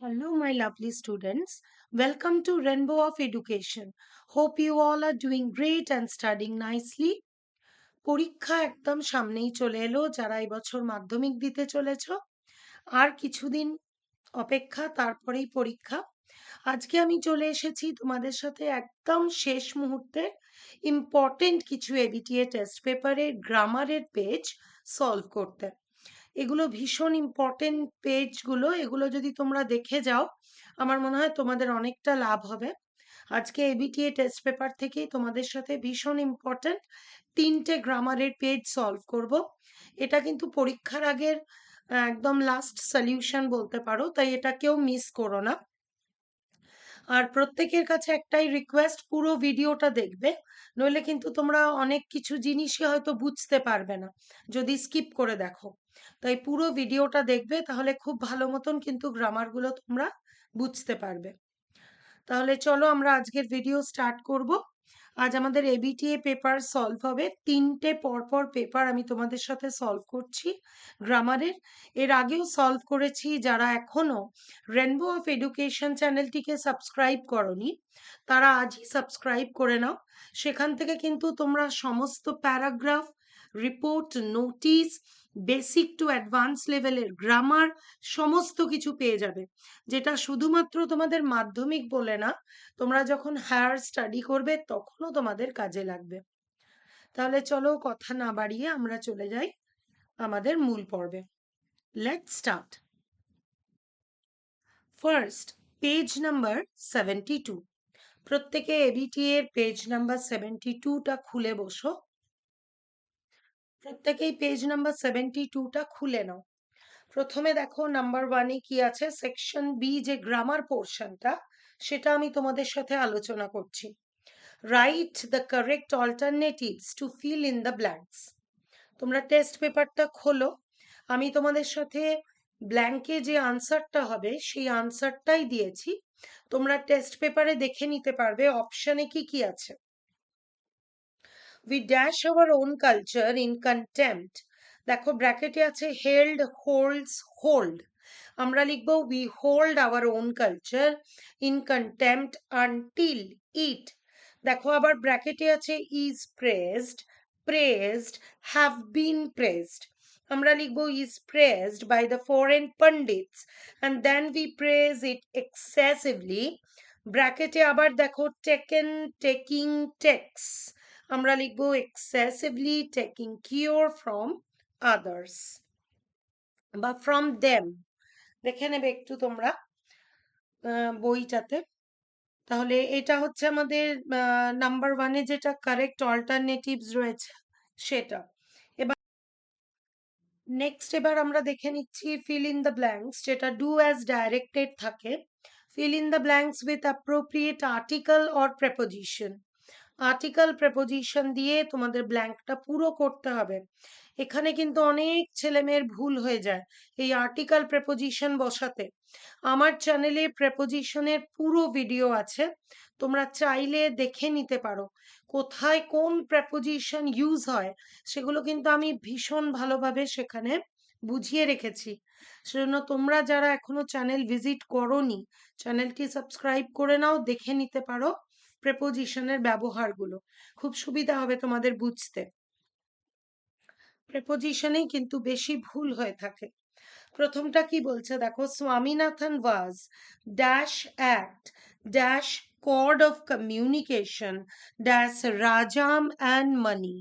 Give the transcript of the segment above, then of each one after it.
Hello, my lovely students. Welcome to Rainbow of Education. Hope you all are doing great and studying nicely. পরীক্ষা একদম সামনেই চলে এলো যারা এবছর মাধ্যমিক দিতে চলেছ আর কিছুদিন অপেক্ষা তারপরেই পরীক্ষা। আজকে আমি চলে এসেছি তোমাদের সাথে একদম শেষ মুহূর্তে ইম্পর্টেন্ট কিছু এবিটিএ টেস্ট পেপারের গ্রামারের পেজ সলভ করতে। এগুলো ভীষণ ইম্পর্টেন্ট পেজগুলো, এগুলো যদি তোমরা দেখে যাও আমার মনে হয় তোমাদের অনেকটা লাভ হবে। আজকে এবিটিএ টেস্ট পেপার থেকেই তোমাদের সাথে ভীষণ ইম্পর্টেন্ট তিনটে গ্রামারের পেজ সলভ করব। এটা কিন্তু পরীক্ষার আগের একদম লাস্ট সলিউশন বলতে পারো, তাই এটা কেউ মিস করো না। আর প্রত্যেকের কাছে একটাই রিকোয়েস্ট, পুরো ভিডিওটা দেখবে, নইলে কিন্তু তোমরা অনেক কিছু জিনিসই হয়তো বুঝতে পারবে না যদি স্কিপ করে দেখো। তাই পুরো ভিডিওটা দেখবে, তাহলে খুব ভালো মতন কিন্তু গ্রামারগুলো তোমরা বুঝতে পারবে। তাহলে চলো আমরা আজকের ভিডিও স্টার্ট করব। আজ আমাদের এবিটিএ পেপার সলভ হবে, তিনটে পরপর পেপার আমি তোমাদের সাথে সলভ করছি গ্রামারের। এর আগেও সলভ করেছি, যারা এখনো রেনবো অফ এডুকেশন চ্যানেলটিকে সাবস্ক্রাইব করনি তারা আজই সাবস্ক্রাইব করে নাও। সেখান থেকে কিন্তু তোমরা সমস্ত paragraph, report, notice, basic to advance লেভেলের গ্রামার সমস্ত কিছু পেয়ে যাবে, যেটা শুধুমাত্র তোমাদের মাধ্যমিক বলে না, তোমরা যখন হায়ার স্টাডি করবে তখনও তোমাদের কাজে লাগবে। তাহলে চলো কথা না বাড়িয়ে আমরা চলে যাই আমাদের মূল পর্বে। Let's start. First, page number 72। প্রত্যেকে এবিটি এর পেজ নাম্বার 72টা খুলে বসো। প্রত্যেকেই পেজ নাম্বার 72টা খুলে নাও। প্রথমে দেখো নাম্বার 1-এ কি আছে, সেকশন বি যে গ্রামার পোর্শনটা, সেটা আমি তোমাদের সাথে আলোচনা করছি। Write the correct alternatives to fill in the blanks. তোমরা টেস্ট পেপারটা খোলো, আমি তোমাদের সাথে ব্ল্যাঙ্কে যে আনসারটা হবে সেই আনসারটাই দিয়েছি, তোমরা টেস্ট পেপারে দেখে নিতে পারবে অপশনে কি কি আছে। We dash our own culture in contempt. দেখো ব্র্যাকেটে আছে held, holds, hold। আমরা লিখবো we hold our own culture in contempt until it। দেখো আবার ব্র্যাকেটে আছে is praised, praised, have been praised। আমরা লিখবো is praised by the foreign pundits and then we praise it excessively। ব্র্যাকেটে আবার দেখো taken, taking, takes। আমরা লিখবো excessively taking care from others বা from them। দেখে নেবে একটু তোমরা বইটাতে। তাহলে এটা হচ্ছে আমাদের নাম্বার 1-এ যেটা কারেক্ট অল্টারনেটিভস রয়েছে সেটা। এবার নেক্সট, এবার আমরা দেখে নিচ্ছি ফিল ইন দ্য ব্ল্যাঙ্কস, যেটা ডু অ্যাজ ডাইরেক্টেড থাকে। Feel in the blanks with appropriate article or preposition. Article preposition দিয়ে তোমাদের ব্ল্যাঙ্কটা পুরো করতে হবে। এখানে কিন্তু অনেক ছেলেমেয়ের ভুল হয়ে যায় এই আর্টিকেল প্রেপোজিশন বসাতে। আমার চ্যানেলে প্রেপোজিশনের পুরো ভিডিও আছে, তোমরা চাইলে দেখে নিতে পারো কোথায় কোন প্রেপোজিশন ইউজ হয়, সেগুলো কিন্তু আমি ভীষণ ভালোভাবে সেখানে বুঝিয়ে রেখেছি। সেজন্য তোমরা যারা এখনো চ্যানেল ভিজিট করোনি, চ্যানেলটি সাবস্ক্রাইব করে নাও, দেখে নিতে পারো প্রেপোজিশনের ব্যবহারগুলো, খুব সুবিধা হবে তোমাদের বুঝতে। প্রেপোজিশনেই কিন্তু বেশি ভুল হয়ে থাকে। প্রথমটা কি বলছে দেখো, Swaminathan was dash act dash cord of communication dash Rajam and Mani.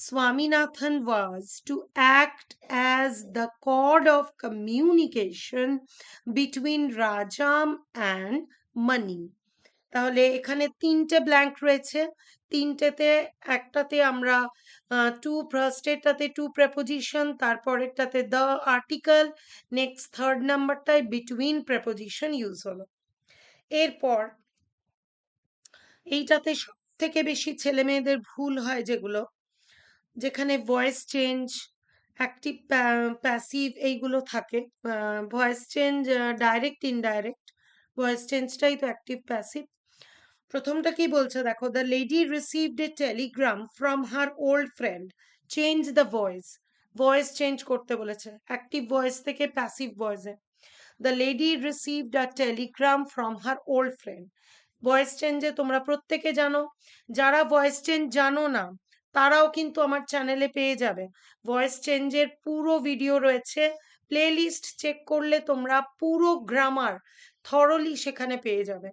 Swaminathan was to act as the cord of communication between Rajam and Mani। তাহলে এখানে তিনটে ব্ল্যাঙ্ক রয়েছে, তিনটেতে একটাতে আমরা টু, ফার্স্টেরটাতে টু প্রেপোজিশন, তারপরেরটাতে দ্য আর্টিকেল, নেক্সট থার্ড নাম্বারটায় বিটুইন প্রেপোজিশন ইউজ হলো। এরপর এইটাতে সব থেকে বেশি ছেলে মেয়েদের ভুল হয় যেগুলো, যেখানে ভয়েস চেঞ্জ, অ্যাক্টিভ, প্যাসিভ এইগুলো থাকে। Voice change direct, indirect, voice চেঞ্জটাই তো অ্যাক্টিভ প্যাসিভ। প্রথমটা কি বলছে দেখো, the lady received a telegram from her old friend, change the voice. Voice change করতে বলেছে, অ্যাক্টিভ ভয়েস থেকে প্যাসিভ ভয়েসে। The lady received a telegram from her old friend. Voice চেঞ্জে তোমরা প্রত্যেকে জানো, যারা ভয়েস চেঞ্জ জানো না তারাও কিন্তু আমার চ্যানেলে পেয়ে যাবে। ভয়েস চেঞ্জের পুরো ভিডিও রয়েছে, প্লেলিস্ট চেক করলে তোমরা পুরো গ্রামার থরলি সেখানে পেয়ে যাবে।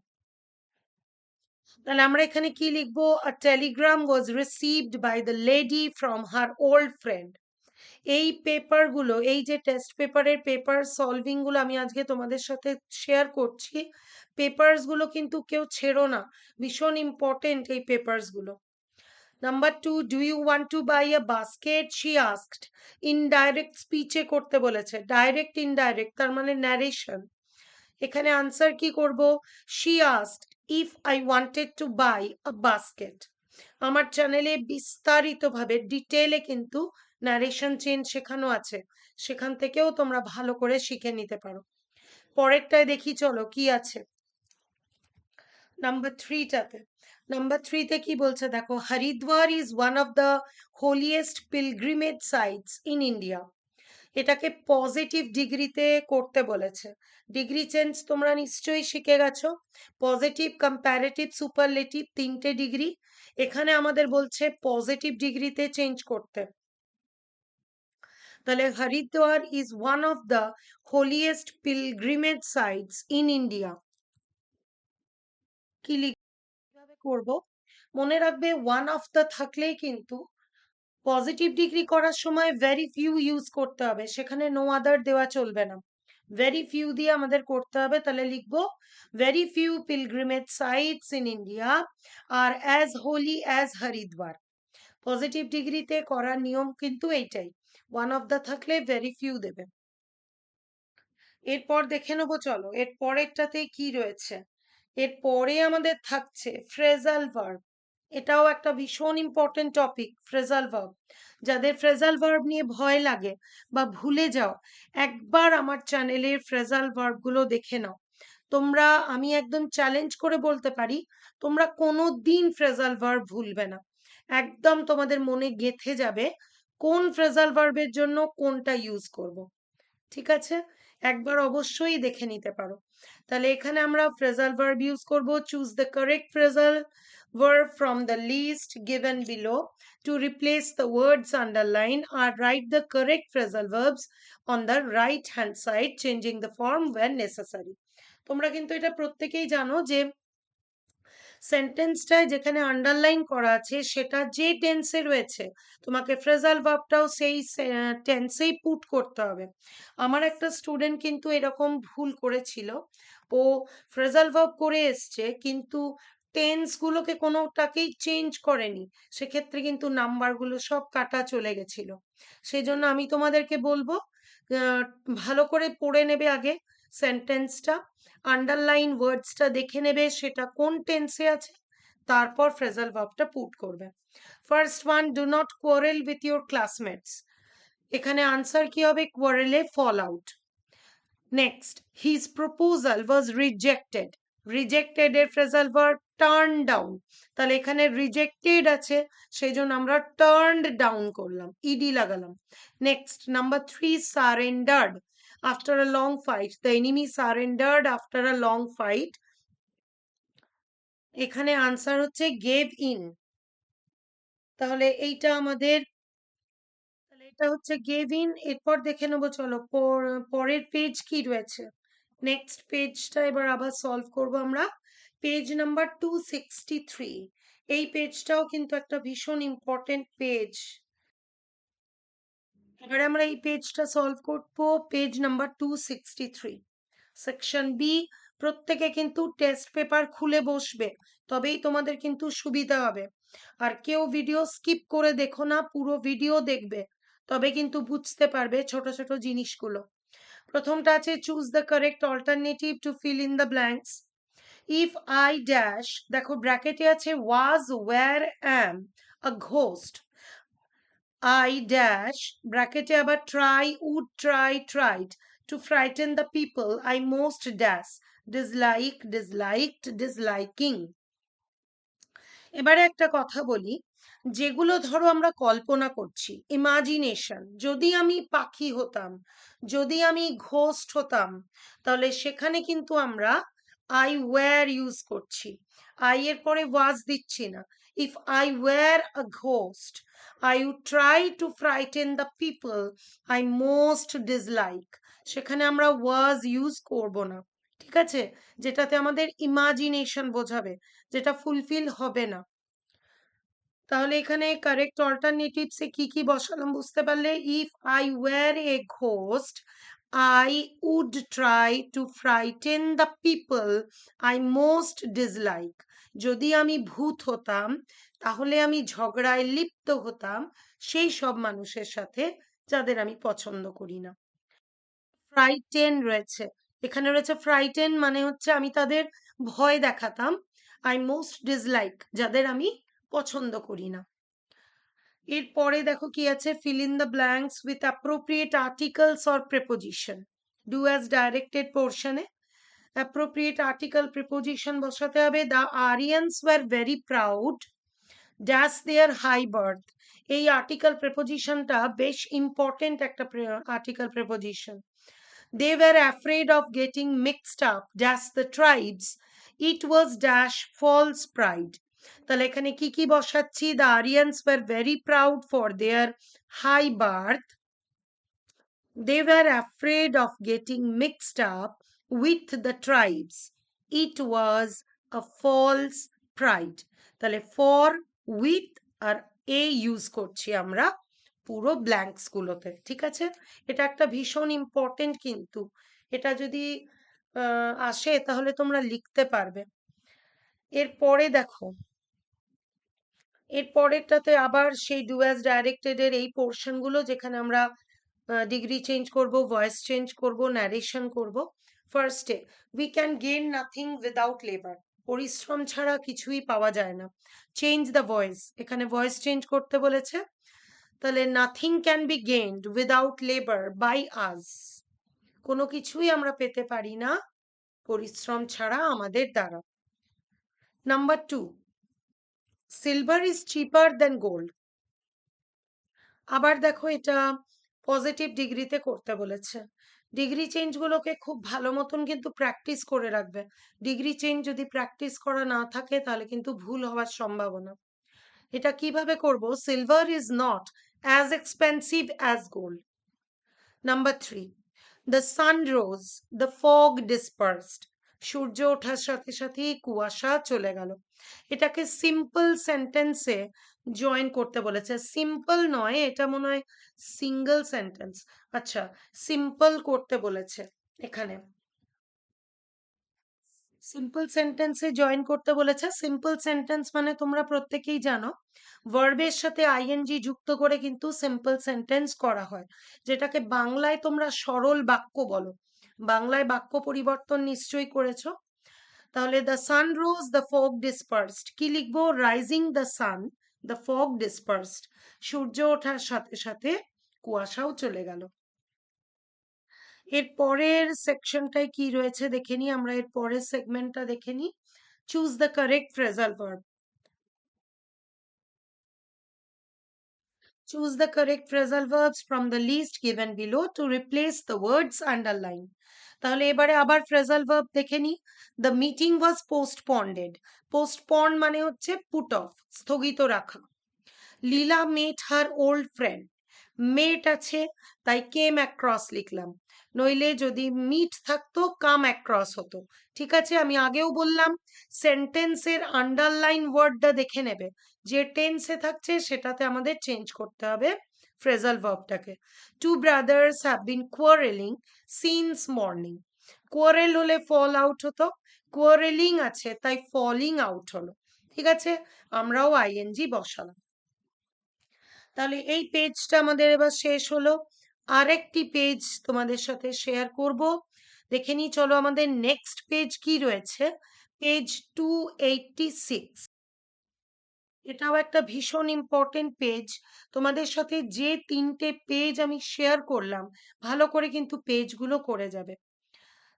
তাহলে আমরা এখানে কি লিখবো? A telegram was received by the lady from her old friend. এই পেপারগুলো, এই যে টেস্ট পেপারের পেপার সলভিং গুলো আমি আজকে তোমাদের সাথে শেয়ার করছি, পেপারস গুলো কিন্তু কেউ ছেড়ো না, ভীষণ ইম্পর্টেন্ট এই পেপারস গুলো। Number 2, do you want to buy a basket, she asked. Indirect স্পিচে করতে বলেছে, ডাইরেক্ট ইনডাইরেক্ট তার মানে ন্যারেশন। এখানে আনসার কি করব? She asked if I wanted to buy a basket. আমার চ্যানেলে বিস্তারিতভাবে ডিটেলে কিন্তু ন্যারেশন চেঞ্জ শেখানো আছে, সেখান থেকেও তোমরা ভালো করে শিখে নিতে পারো। পরেরটায় দেখি চলো কি আছে। নাম্বার 3টাতে, নাম্বার 3তে কি বলছে দেখো, Haridwar is one of the holiest pilgrimage sites in India. এটাকে পজিটিভ ডিগ্রিতে করতে বলেছে। ডিগ্রি চেঞ্জ তোমরা নিশ্চয়ই শিখে গেছো, পজিটিভ, কম্প্যারেটিভ, সুপারলেটিভ, 3টে ডিগ্রি। এখানে আমাদের বলছে পজিটিভ ডিগ্রিতে চেঞ্জ করতে। তাহলে Haridwar is one of the holiest pilgrimage sites in India. কি কিভাবে করব? মনে রাখবে ওয়ান অফ দ্য থাকলেই কিন্তু পজিটিভ ডিগ্রি করার সময় ভেরি ফিউ ইউজ করতে হবে, সেখানে নো আদার দেওয়া চলবে না, ভেরি ফিউ দিয়ে আমাদের করতে হবে। তাহলে লিখবো very few pilgrimage sites in India আর as holy as Haridwar. Positive ডিগ্রিতে করার নিয়ম কিন্তু এইটাই, ওয়ান অফ দ্য থাকলে ভেরি ফিউ দেবে। এরপর দেখে নেবো চলো এর পরেরটাতে কি রয়েছে। এরপরে আমাদের থাকছে ফ্রেজাল ভার্ব। এটাও একটা ভীষণ ইম্পর্টেন্ট টপিক, ফ্রেজাল ভার্ব। যাদের ফ্রেজাল ভার্ব নিয়ে ভয় লাগে বা ভুলে যাও, একবার আমার চ্যানেলের ফ্রেজাল ভার্ব গুলো দেখে নাও। তোমরা, আমি একদম চ্যালেঞ্জ করে বলতে পারি, তোমরা কোনো দিন ফ্রেজাল ভার্ব ভুলবে না, একদম তোমাদের মনে গেঁথে যাবে কোন ফ্রেজাল ভার্বের জন্য কোনটা ইউজ করব। ঠিক আছে, একবার অবশ্যই দেখে নিতে পারো। তাহলে এখানে আমরা ফ্রেজাল ভার্ব ইউজ করব, choose the correct phrasal verb from the list given below to replace the words underlined or write the correct phrasal verbs on the right hand side, changing the form when necessary. তোমরা কিন্তু এটা প্রত্যেকেই জানো যে সেন্টেন্সটায় যেখানে underline করা আছে সেটা যে টেন্সে রয়েছে, তোমাকে ফ্রেজাল ভার্বটাও সেই টেন্সেই পুট করতে হবে। আমার একটা স্টুডেন্ট কিন্তু এরকম ভুল করেছিল, ও ফ্রেজাল ভার্ব করে এসছে কিন্তু টেন্স গুলোকে কোনোটাকেই চেঞ্জ করেনি, সেক্ষেত্রে কিন্তু নাম্বারগুলো সব কাটা চলে গেছিল। সেই জন্য আমি তোমাদেরকে বলবো ভালো করে পড়ে নেবে আগে সেন্টেন্সটা, আন্ডারলাইন ওয়ার্ডসটা দেখে নেবে সেটা কোন টেন্সে আছে, তারপর ফ্রেজাল ভার্বটা পুট করবে। First one, do not quarrel with your classmates. এখানে আনসার কি হবে? কোয়ারেলে fall out. Next, his proposal was rejected. Rejected এর ফ্রেজাল ভার্ব টার্ন ডাউন। তাহলে এখানে রিজেক্টেড আছে, সেই জন্য আমরা টার্নড ডাউন করলাম, ইডি লাগালাম। Next, number 3, surrendered after a long fight. The enemy surrendered after a long fight. এখানে আনসার হচ্ছে গেভ ইন। তাহলে এইটা আমাদের, তাহলে এটা হচ্ছে গেভ ইন। এরপর দেখে নেবো চলো পরের পেজ কি রয়েছে। নেক্সট পেজটা এবার আবার সলভ করব আমরা। Page number 263। এই পেজটাও কিন্তু একটা ভীষণ ইম্পর্টেন্ট পেজ। এবারে আমরা এই পেজটা সলভ করবো, পেজ নাম্বার 263, সেকশন বি। প্রত্যেকে কিন্তু টেস্ট পেপার খুলে বসবে, তবেই তোমাদের কিন্তু সুবিধা হবে। আর কেউ ভিডিও স্কিপ করে দেখো না, পুরো ভিডিও দেখবে, তবে কিন্তু বুঝতে পারবে ছোট ছোট জিনিসগুলো। প্রথমটা আছে choose the correct alternative to fill in the blanks. If I dash, দেখো ব্র্যাকেটে আছে was, were, am a ghost. I dash, ব্র্যাকেটে আবার try, would try, tried to frighten the people I most dash, dislike, disliked, disliking. এবারে একটা কথা বলি, যেগুলো ধরো আমরা কল্পনা করছি, ইমাজিনেশন, যদি আমি পাখি হতাম, যদি আমি ঘোস্ট হতাম, তাহলে সেখানে কিন্তু আমরা আই ওয়্যার ইউজ করছি, আই এর পরে ওয়াজ দিচ্ছি না। If I were a ghost, I would try to frighten the people I most dislike, সেখানে আমরা ওয়াজ ইউজ করব না, ঠিক আছে, যেটাতে আমাদের ইমাজিনেশন বোঝাবে, যেটা ফুলফিল হবে না। তাহলে এখানে কারেক্ট অল্টারনেটিভসে কি কি বসালাম বুঝতে পারলে? If I were a ghost, I would try to frighten the people I most dislike. যদি আমি ভূত হতাম, তাহলে আমি ঝগড়ায় লিপ্ত হতাম সেই সব মানুষের সাথে যাদের আমি পছন্দ করি না। ফ্রাইটেন রয়েছে, এখানে রয়েছে ফ্রাইটেন, মানে হচ্ছে আমি তাদের ভয় দেখাতাম। আই মোস্ট ডিসলাইক, যাদের আমি পছন্দ করি না। এরপরে দেখো কি আছে, fill in the blanks with appropriate articles or preposition. Do as directed portion A appropriate article preposition বসাতে হবে। The Aryans were very proud dash their high birth। এই আর্টিকেল প্রেপোজিশনটা বেশ ইম্পর্টেন্ট একটা article preposition. They were afraid of getting mixed up dash the tribes, it was dash false pride। তাহলে এখানে কি কি বসাচ্ছি? The Aryans were very proud for their high birth, they were afraid of getting mixed up with the tribes, it was a false pride। তাহলে for, with আর a use করছি আমরা পুরো ব্ল্যাঙ্কস গুলোতে, ঠিক আছে। এটা একটা ভীষণ ইম্পর্টেন্ট, কিন্তু এটা যদি আসে তাহলে তোমরা লিখতে পারবে। এরপরে দেখো, এর পরেরটাতে আবার সেই ডু অ্যাজ ডাইরেক্টেড এর এই পোর্শন গুলো, যেখানে আমরা ডিগ্রি চেঞ্জ করব, ভয়েস চেঞ্জ করব, ন্যারেশন করব। ফার্স্টে, we can gain nothing without labour, পরিশ্রম ছাড়া কিছুই পাওয়া যায় না। চেঞ্জ দ্য ভয়েস, এখানে ভয়েস চেঞ্জ করতে বলেছে, তাহলে nothing can be gained without labour by us, কোনো কিছুই আমরা পেতে পারি না পরিশ্রম ছাড়া আমাদের দ্বারা। Number 2, silver is cheaper than gold. আবার দেখো, এটা পজিটিভ ডিগ্রিতে করতে বলেছে। ডিগ্রি চেঞ্জ গুলোকে খুব ভালো মতন কিন্তু প্র্যাকটিস করে রাখবে। ডিগ্রি চেঞ্জ যদি প্র্যাকটিস করা না থাকে তাহলে কিন্তু ভুল হওয়ার সম্ভাবনা। এটা কিভাবে করব? Silver is not as expensive as gold. Number 3, the sun rose, the fog dispersed, সূর্য ওঠার সাথে সাথেই কুয়াশা চলে গেল। এটাকে সিম্পল সেন্টেন্সে জয়েন করতে বলেছে। সিম্পল নয়, এটা মনে হয় সিঙ্গেল সেন্টেন্স। আচ্ছা, সিম্পল করতে বলেছে এখানে, সিম্পল সেন্টেন্সে জয়েন করতে বলেছে। সিম্পল সেন্টেন্স মানে তোমরা প্রত্যেকেই জানো, ভার্বের সাথে আইএনজি যুক্ত করে কিন্তু সিম্পল সেন্টেন্স করা হয়, যেটাকে বাংলায় তোমরা সরল বাক্য বলো। বাংলায় বাক্য পরিবর্তন নিশ্চয়ই করেছো। তাহলে the sun rose, the fog dispersed, কি লিখবো? Rising the sun, the fog dispersed, সূর্য ওঠার সাথে সাথে কুয়াশাও চলে গেল। এর পরের সেকশনটায় কি রয়েছে দেখে নি আমরা, এর পরের সেগমেন্টটা দেখে নি। Choose the correct phrasal verb. Choose the correct phrasal verbs from the list given below to replace the words underlined। তাহলে এবারে আবার ফ্রেজাল ভার্ব দেখে নি। দ্য মিটিং ওয়াজ পোস্টপন্ডেড, পোস্টপন্ড মানে হচ্ছে পুট অফ, স্থগিত রাখা। লীলা মেট হার ওল্ড ফ্রেন্ড, মেট আছে তাই কেম অ্যাক্রস লিখলাম, নইলে যদি মিট থাকতো কাম অ্যাক্রস হতো। ঠিক আছে, আমি আগেও বললাম সেন্টেন্সের আন্ডারলাইন ওয়ার্ডটা দেখে নেবে, যে টেন্সে থাকছে সেটাতে আমাদের চেঞ্জ করতে হবে ফ্রেজাল ভার্বটাকে। Two brothers have been quarrelling since morning, quarrel হলে ফল আউট হতো, কোয়ারেলিং আছে তাই ফলিং আউট হলো। ঠিক আছে, আমরাও আইএনজি বসালাম। তাহলে এই পেজটা আমাদের এবার শেষ হলো। আরেকটি পেজ তোমাদের সাথে শেয়ার করব, দেখে নিই চলো আমাদের নেক্সট পেজ কি রয়েছে। পেজ 286, এটাও একটা ভীষণ ইম্পর্টেন্ট পেজ। তোমাদের সাথে যে 3টে পেজ আমি শেয়ার করলাম, ভালো করে কিন্তু পেজগুলো করে যাবে।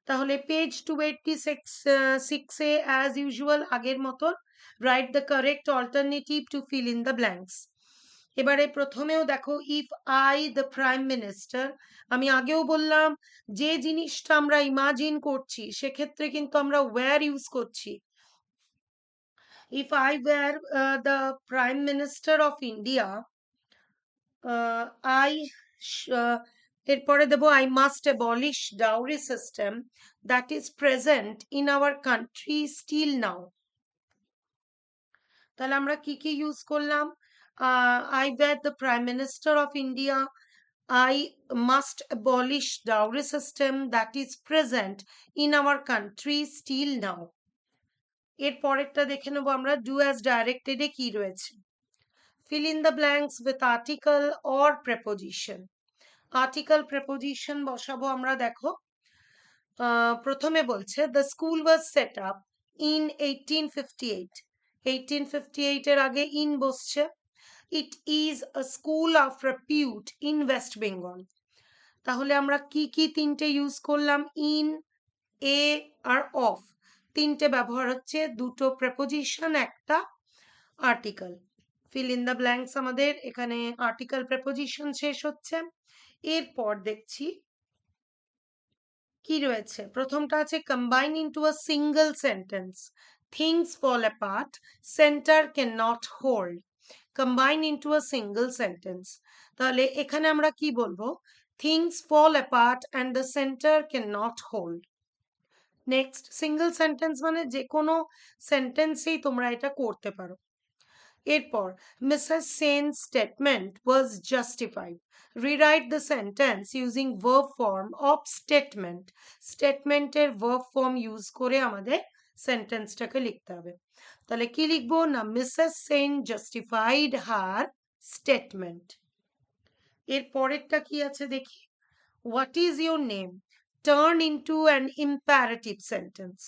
তাহলে পেজ 286 এ অ্যাজ ইউজুয়াল আগের মতন write the correct alternative to fill in the blanks. এবারে প্রথমেও দেখো, if I the prime minister, আমি আগেও বললাম যে জিনিসটা আমরা ইমাজিন করছি সেক্ষেত্রে কিন্তু আমরা ওয়্যার ইউজ করছি। If I were the prime minister of India, I এরপরে দেবো I must abolish dowry system that is present in our country still now. তাহলে আমরা কি কি ইউজ করলাম? I were the Prime Minister of India, I must abolish dowry system that is present in our country still now. এর পরেরটা দেখে নেবো আমরা, do as directed এ কি রয়েছে। fill in the blanks with article or preposition. article preposition বসাবো আমরা, দেখো প্রথমে বলছে the school was set up in 1858. 1858 এর আগে in বসছে। It is a school of repute in West Bengal. তাহলে আমরা কি কি তিনটে ইউজ করলাম? ইন, এ আর অফ, তিনটে ব্যবহার হচ্ছে, দুটো প্রেপোজিশন, একটা article. Feel in the blanks আমাদের এখানে আর্টিকেল প্রেপোজিশন শেষ হচ্ছে। এরপর দেখছি কি রয়েছে। প্রথমটা আছে combine into a single sentence, things fall apart, centre can not hold. Combine into a single sentence, তাহলে এখানে আমরা কি বলবো? Things fall apart and the centre can not hold. Next, single sentence মানে যে কোনো সেন্টেন্সেই তোমরা এটা করতে পারো। এরপর Mrs Sen's statement was justified, rewrite the sentence using verb form of statement. স্টেটমেন্টের ভার্ব ফর্ম ইউজ করে আমাদের সেন্টেন্সটাকে লিখতে হবে। তাহলে কি লিখবো না, Mrs Sen justified her statement. এর পরেরটা কি আছে দেখি, what is your name turn into an imperative sentence.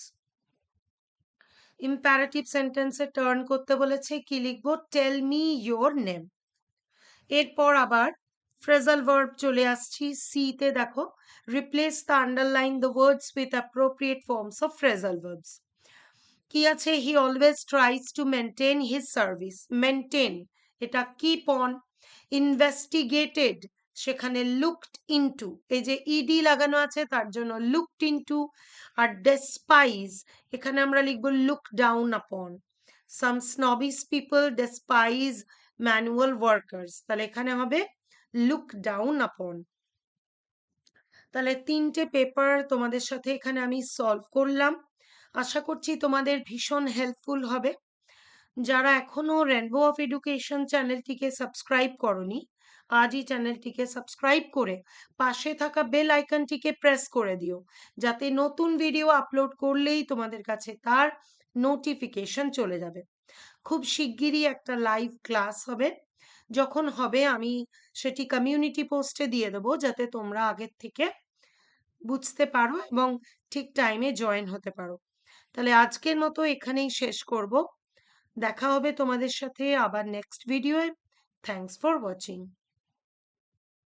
Imperative সেন্টেন্সে টার্ন করতে বলেছে, কি লিখবো? Tell me your name. এরপর আবার ফ্রেজাল ভার্ব চলে আসছি, সি তে দেখো, replace the underline the words with appropriate forms of phrasal verbs. কি আছে? He always tries to maintain his service, maintain এটা কিপ অন। ইনভেস্টিগেটেড সেখানে লুকড ইনটু, এই যে ইডি লাগানো আছে তার জন্য লুকড ইনটু। আর ডেসপাইজ এখানে আমরা লিখবো লুক ডাউন আপন। সাম স্নবিস পিপল ডেসপাইজ ম্যানুয়াল ওয়ার্কার্স, তাহলে এখানে হবে লুক ডাউন আপন। তাহলে তিনটে পেপার তোমাদের সাথে এখানে আমি সলভ করলাম, আশা করছি তোমাদের ভীষণ হেল্পফুল হবে। যারা এখনো রেনবো অফ এডুকেশন চ্যানেলটিকে সাবস্ক্রাইব করনি, আজই চ্যানেলটিকে সাবস্ক্রাইব করে পাশে থাকা বেল আইকনটিকে প্রেস করে দিও, যাতে নতুন ভিডিও আপলোড করলেই তোমাদের কাছে তার নোটিফিকেশন চলে যাবে। খুব শিগগিরই একটা লাইভ ক্লাস হবে, যখন হবে আমি সেটি কমিউনিটি পোস্টে দিয়ে দেবো, যাতে তোমরা আগের থেকে বুঝতে পারো এবং ঠিক টাইমে জয়েন হতে পারো। তাহলে আজকের মতো এখানেই শেষ করব, দেখা হবে তোমাদের সাথে আবার নেক্সট ভিডিওয়ে। Thanks for watching.